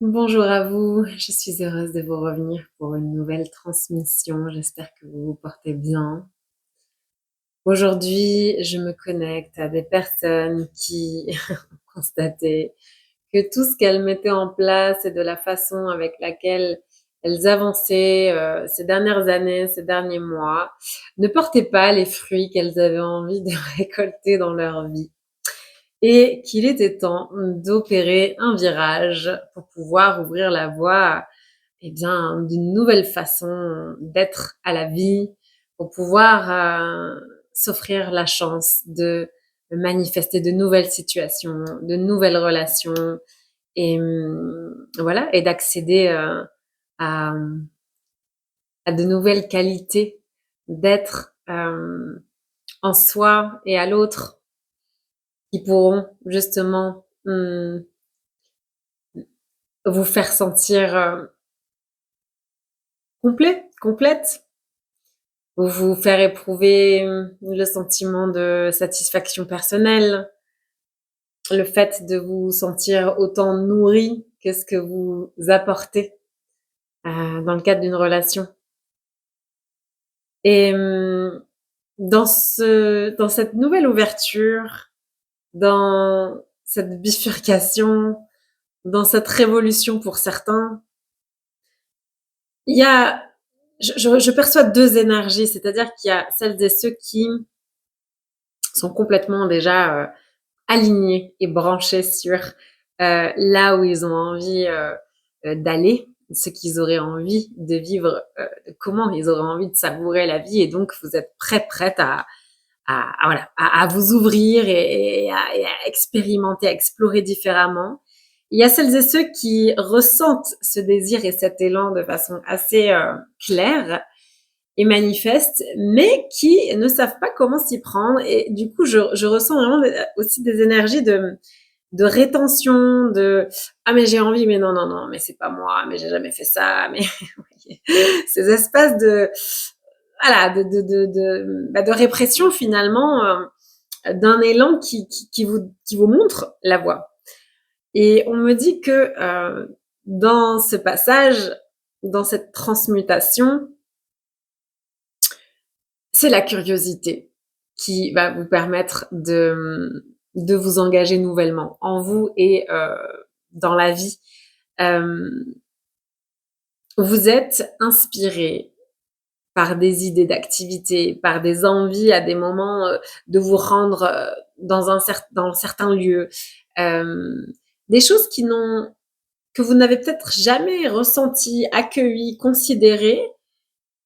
Bonjour à vous, je suis heureuse de vous revenir pour une nouvelle transmission. J'espère que vous vous portez bien. Aujourd'hui, je me connecte à des personnes qui ont constaté que tout ce qu'elles mettaient en place et de la façon avec laquelle elles avançaient ces dernières années, ces derniers mois, ne portait pas les fruits qu'elles avaient envie de récolter dans leur vie. Et qu'il était temps d'opérer un virage pour pouvoir ouvrir la voie eh bien, d'une nouvelle façon d'être à la vie, pour pouvoir s'offrir la chance de manifester de nouvelles situations, de nouvelles relations, et voilà, et d'accéder à, à de nouvelles qualités d'être en soi et à l'autre, qui pourront justement vous faire sentir complet, complète, ou vous faire éprouver le sentiment de satisfaction personnelle, le fait de vous sentir autant nourri que ce que vous apportez dans le cadre d'une relation. Et dans cette nouvelle ouverture, dans cette bifurcation, dans cette révolution pour certains, il y a, je perçois deux énergies, c'est-à-dire qu'il y a celles et ceux qui sont complètement déjà alignés et branchés sur là où ils ont envie d'aller, ce qu'ils auraient envie de vivre, comment ils auraient envie de savourer la vie. Et donc, vous êtes prête voilà, à vous ouvrir et à expérimenter, à explorer différemment. Il y a celles et ceux qui ressentent ce désir et cet élan de façon assez claire et manifestes, mais qui ne savent pas comment s'y prendre. Et du coup, je ressens vraiment aussi des énergies de rétention, de ah mais j'ai envie, mais non, non, non, mais c'est pas moi, mais j'ai jamais fait ça, mais ces espaces de voilà, de répression finalement, d'un élan qui vous montre la voie. Et on me dit que dans ce passage, dans cette transmutation, c'est la curiosité qui va vous permettre de vous engager nouvellement en vous et dans la vie. Euh, vous êtes inspiré par des idées d'activité, par des envies à des moments de vous rendre dans certains lieux, euh, des choses que vous n'avez peut-être jamais ressenties, accueillies, considérées,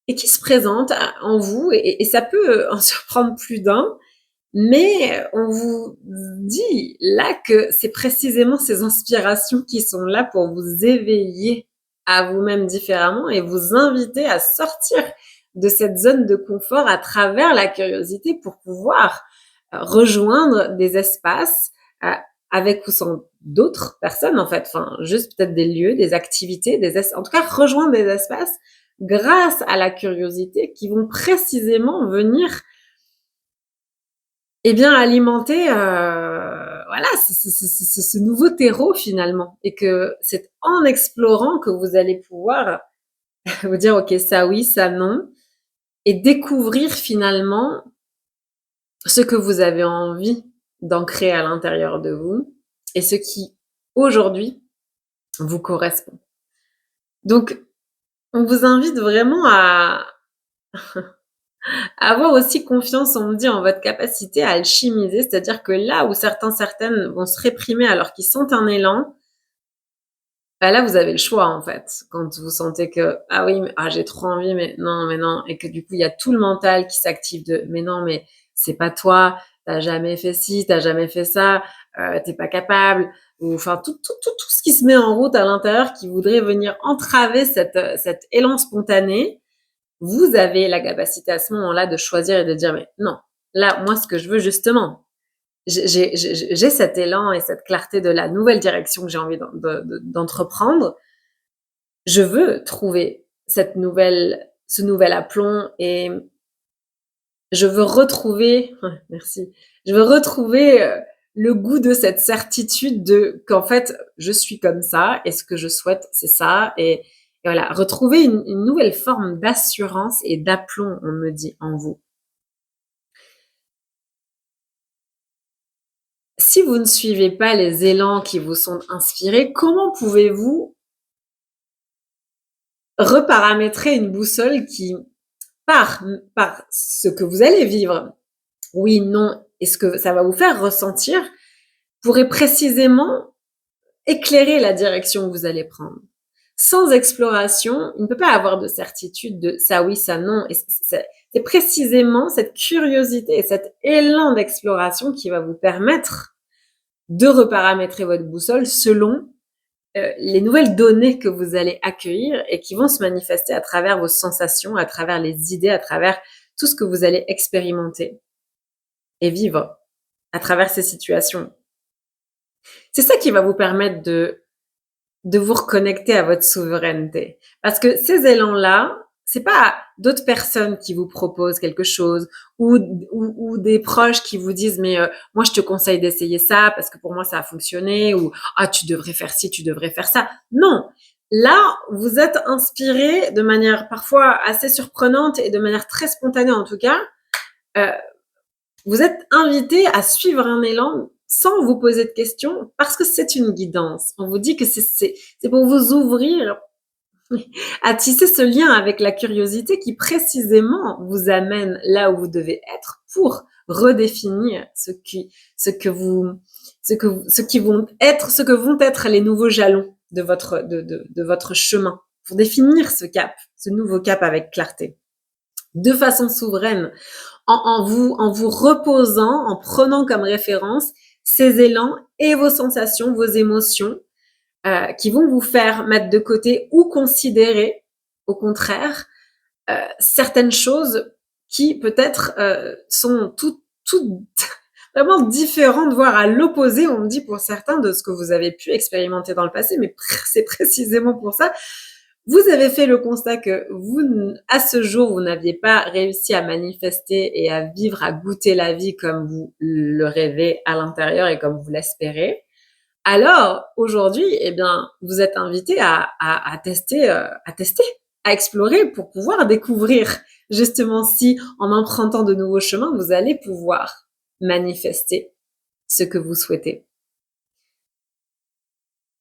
et qui se présentent en vous, et ça peut en surprendre plus d'un, mais on vous dit là que c'est précisément ces inspirations qui sont là pour vous éveiller à vous-même différemment et vous inviter à sortir de cette zone de confort à travers la curiosité pour pouvoir rejoindre des espaces euh, avec ou sans d'autres personnes en fait, enfin juste peut-être des lieux, des activités, en tout cas rejoindre des espaces grâce à la curiosité qui vont précisément venir bien alimenter voilà ce nouveau terreau finalement, et que c'est en explorant que vous allez pouvoir vous dire ok, ça oui, ça non, et découvrir finalement ce que vous avez envie d'ancrer à l'intérieur de vous et ce qui aujourd'hui vous correspond. Donc on vous invite vraiment à avoir aussi confiance, on me dit, en votre capacité à alchimiser, c'est-à-dire que là où certaines vont se réprimer alors qu'ils sentent un élan, bah là vous avez le choix en fait. Quand vous sentez que ah oui, mais, ah j'ai trop envie, mais non, et que du coup il y a tout le mental qui s'active de mais non, mais c'est pas toi, t'as jamais fait ci, t'as jamais fait ça, t'es pas capable, ou enfin tout ce qui se met en route à l'intérieur qui voudrait venir entraver cet élan spontané. Vous avez la capacité à ce moment-là de choisir et de dire mais non, là moi ce que je veux justement, j'ai cet élan et cette clarté de la nouvelle direction que j'ai envie d'entreprendre. Je veux trouver ce nouvel aplomb, et je veux retrouver merci, je veux retrouver le goût de cette certitude de qu'en fait, je suis comme ça et ce que je souhaite, c'est ça et voilà, retrouver une nouvelle forme d'assurance et d'aplomb, on me dit, en vous. Si vous ne suivez pas les élans qui vous sont inspirés, comment pouvez-vous reparamétrer une boussole qui, par ce que vous allez vivre, oui, non, et ce que ça va vous faire ressentir, pourrait précisément éclairer la direction que vous allez prendre. Sans exploration, il ne peut pas avoir de certitude de ça oui, ça non. Et c'est précisément cette curiosité et cet élan d'exploration qui va vous permettre de reparamétrer votre boussole selon les nouvelles données que vous allez accueillir et qui vont se manifester à travers vos sensations, à travers les idées, à travers tout ce que vous allez expérimenter et vivre à travers ces situations. C'est ça qui va vous permettre de vous reconnecter à votre souveraineté. Parce que ces élans-là, c'est pas d'autres personnes qui vous proposent quelque chose ou des proches qui vous disent mais moi je te conseille d'essayer ça parce que pour moi ça a fonctionné ou ah tu devrais faire ci, tu devrais faire ça. Non, là vous êtes inspiré de manière parfois assez surprenante et de manière très spontanée en tout cas. Euh, Vous êtes invité à suivre un élan sans vous poser de questions parce que c'est une guidance. On vous dit que c'est pour vous ouvrir à tisser ce lien avec la curiosité qui précisément vous amène là où vous devez être pour redéfinir ce qui vont être les nouveaux jalons de votre chemin pour définir ce nouveau cap avec clarté de façon souveraine en vous reposant, en prenant comme référence ces élans et vos sensations, vos émotions qui vont vous faire mettre de côté ou considérer, au contraire, certaines choses qui peut-être sont toutes vraiment différentes, voire à l'opposé, on me dit pour certains, de ce que vous avez pu expérimenter dans le passé, mais c'est précisément pour ça. Vous avez fait le constat que vous, à ce jour, vous n'aviez pas réussi à manifester et à vivre, à goûter la vie comme vous le rêvez à l'intérieur et comme vous l'espérez. Alors, aujourd'hui, eh bien, vous êtes invité à tester, à explorer pour pouvoir découvrir justement si, en empruntant de nouveaux chemins, vous allez pouvoir manifester ce que vous souhaitez.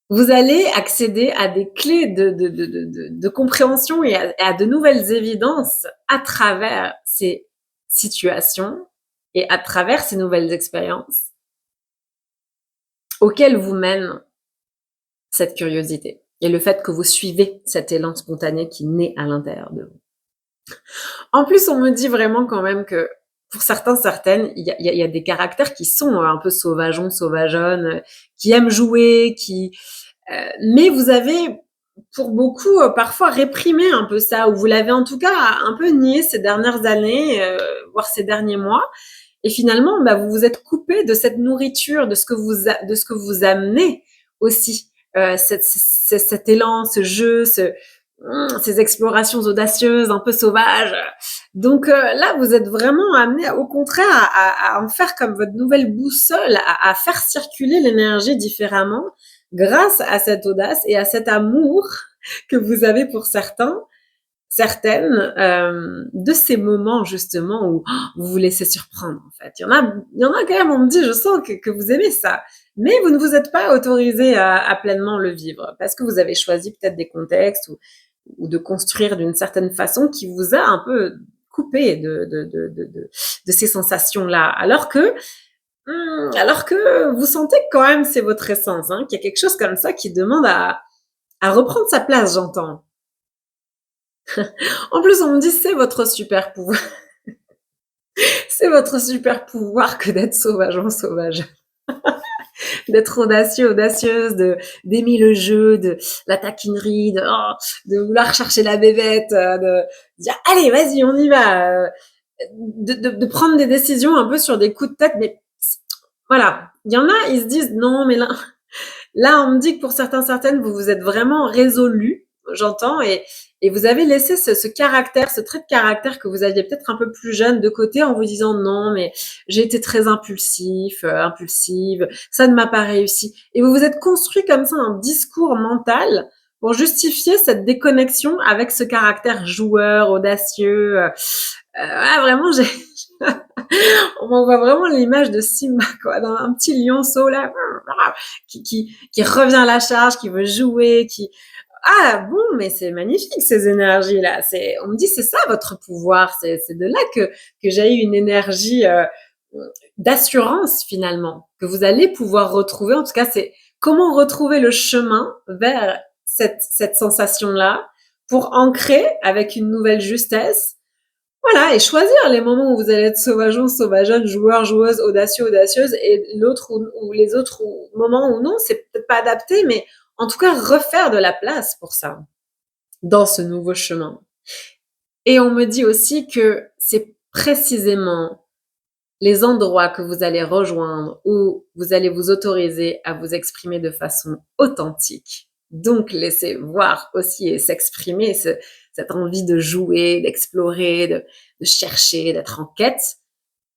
Vous allez accéder à des clés de compréhension et à de nouvelles évidences à travers ces situations et à travers ces nouvelles expériences auxquelles vous mène cette curiosité et le fait que vous suivez cet élan spontané qui naît à l'intérieur de vous. En plus, on me dit vraiment quand même que pour certains, certaines, il y a des caractères qui sont un peu sauvageons, sauvageonnes, qui aiment jouer, mais vous avez, pour beaucoup, parfois réprimé un peu ça, ou vous l'avez en tout cas un peu nié ces dernières années, voire ces derniers mois. Et finalement, bah, vous vous êtes coupé de cette nourriture, de ce que vous amenez aussi, cet élan, ce jeu, ces explorations audacieuses, un peu sauvages. Donc là, vous êtes vraiment amené, au contraire, à en faire comme votre nouvelle boussole, à faire circuler l'énergie différemment grâce à cette audace et à cet amour que vous avez pour certaines de ces moments justement où vous vous laissez surprendre en fait. Il y en a quand même, on me dit, je sens que vous aimez ça, mais vous ne vous êtes pas autorisé à pleinement le vivre parce que vous avez choisi peut-être des contextes ou de construire d'une certaine façon qui vous a un peu coupé de ces sensations-là, alors que vous sentez que quand même c'est votre essence, hein, qu'il y a quelque chose comme ça qui demande à reprendre sa place, j'entends. En plus, on me dit c'est votre super pouvoir. C'est votre super pouvoir que d'être sauvageant sauvage. D'être audacieux, audacieuse, d'aimer le jeu, de la taquinerie, de vouloir chercher la bébête, de dire allez, vas-y, on y va. De prendre des décisions un peu sur des coups de tête, mais voilà. Il y en a, ils se disent non, mais là, on me dit que pour certains, certaines, vous vous êtes vraiment résolus j'entends et vous avez laissé ce caractère, ce trait de caractère que vous aviez peut-être un peu plus jeune de côté en vous disant: «Non, mais j'ai été très impulsive, ça ne m'a pas réussi» et vous vous êtes construit comme ça un discours mental pour justifier cette déconnexion avec ce caractère joueur, audacieux, ah vraiment j'ai on m'envoie vraiment l'image de Simba quoi, d'un petit lionceau là qui revient à la charge, qui veut jouer, qui ah bon, mais c'est magnifique ces énergies-là. C'est, on me dit c'est ça votre pouvoir. C'est de là que j'ai eu une énergie d'assurance finalement que vous allez pouvoir retrouver. En tout cas, c'est comment retrouver le chemin vers cette sensation-là pour ancrer avec une nouvelle justesse. Voilà, et choisir les moments où vous allez être sauvageon, sauvageonne, joueur, joueuse, audacieux, audacieuse, et l'autre ou les autres moments où non, c'est peut-être pas adapté, mais en tout cas refaire de la place pour ça dans ce nouveau chemin. Et on me dit aussi que c'est précisément les endroits que vous allez rejoindre où vous allez vous autoriser à vous exprimer de façon authentique. Donc, laisser voir aussi et s'exprimer cette envie de jouer, d'explorer, de chercher, d'être en quête,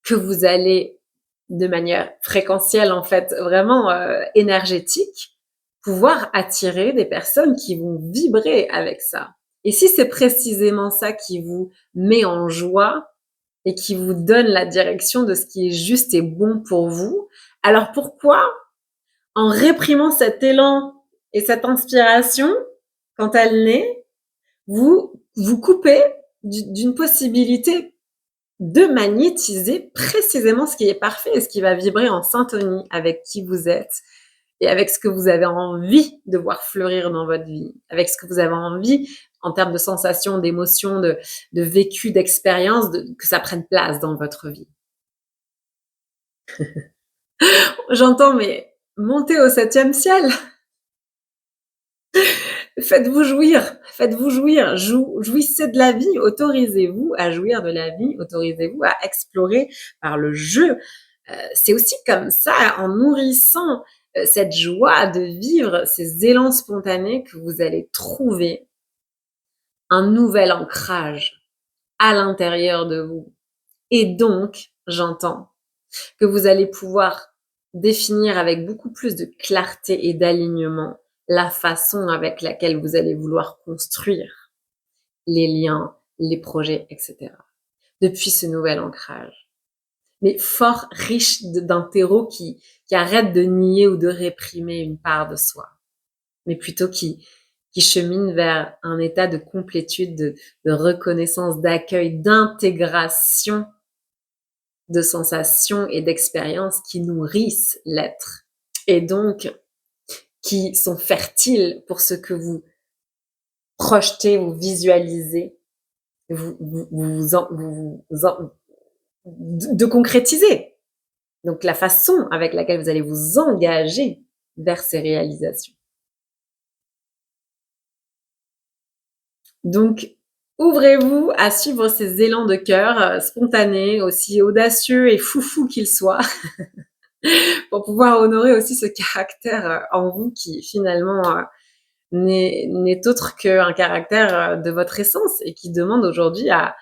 que vous allez, de manière fréquentielle, en fait, vraiment énergétique, pouvoir attirer des personnes qui vont vibrer avec ça. Et si c'est précisément ça qui vous met en joie, et qui vous donne la direction de ce qui est juste et bon pour vous, alors pourquoi, en réprimant cet élan et cette inspiration, quand elle naît, vous vous coupez d'une possibilité de magnétiser précisément ce qui est parfait et ce qui va vibrer en syntonie avec qui vous êtes et avec ce que vous avez envie de voir fleurir dans votre vie, avec ce que vous avez envie en termes de sensations, d'émotions, de vécu, d'expériences, que ça prenne place dans votre vie. J'entends, mais montez au septième ciel, faites-vous jouir, jouissez de la vie, autorisez-vous à jouir de la vie, autorisez-vous à explorer par le jeu. C'est aussi comme ça, en nourrissant cette joie de vivre, ces élans spontanés, que vous allez trouver un nouvel ancrage à l'intérieur de vous. Et donc, j'entends que vous allez pouvoir définir avec beaucoup plus de clarté et d'alignement la façon avec laquelle vous allez vouloir construire les liens, les projets, etc. Depuis ce nouvel ancrage. Mais fort riche d'un terreau qui arrête de nier ou de réprimer une part de soi, mais plutôt qui chemine vers un état de complétude, de reconnaissance, d'accueil, d'intégration de sensations et d'expériences qui nourrissent l'être et donc qui sont fertiles pour ce que vous projetez, vous visualisez, de concrétiser. Donc la façon avec laquelle vous allez vous engager vers ces réalisations. Donc, ouvrez-vous à suivre ces élans de cœur spontanés, aussi audacieux et foufous qu'ils soient, pour pouvoir honorer aussi ce caractère en vous qui finalement n'est autre qu'un caractère de votre essence et qui demande aujourd'hui à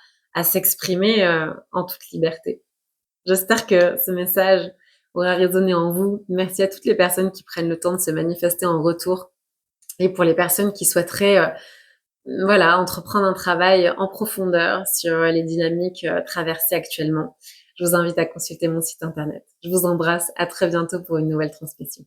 s'exprimer en toute liberté. J'espère que ce message aura résonné en vous. Merci à toutes les personnes qui prennent le temps de se manifester en retour et pour les personnes qui souhaiteraient voilà, entreprendre un travail en profondeur sur les dynamiques traversées actuellement. Je vous invite à consulter mon site internet. Je vous embrasse, à très bientôt pour une nouvelle transmission.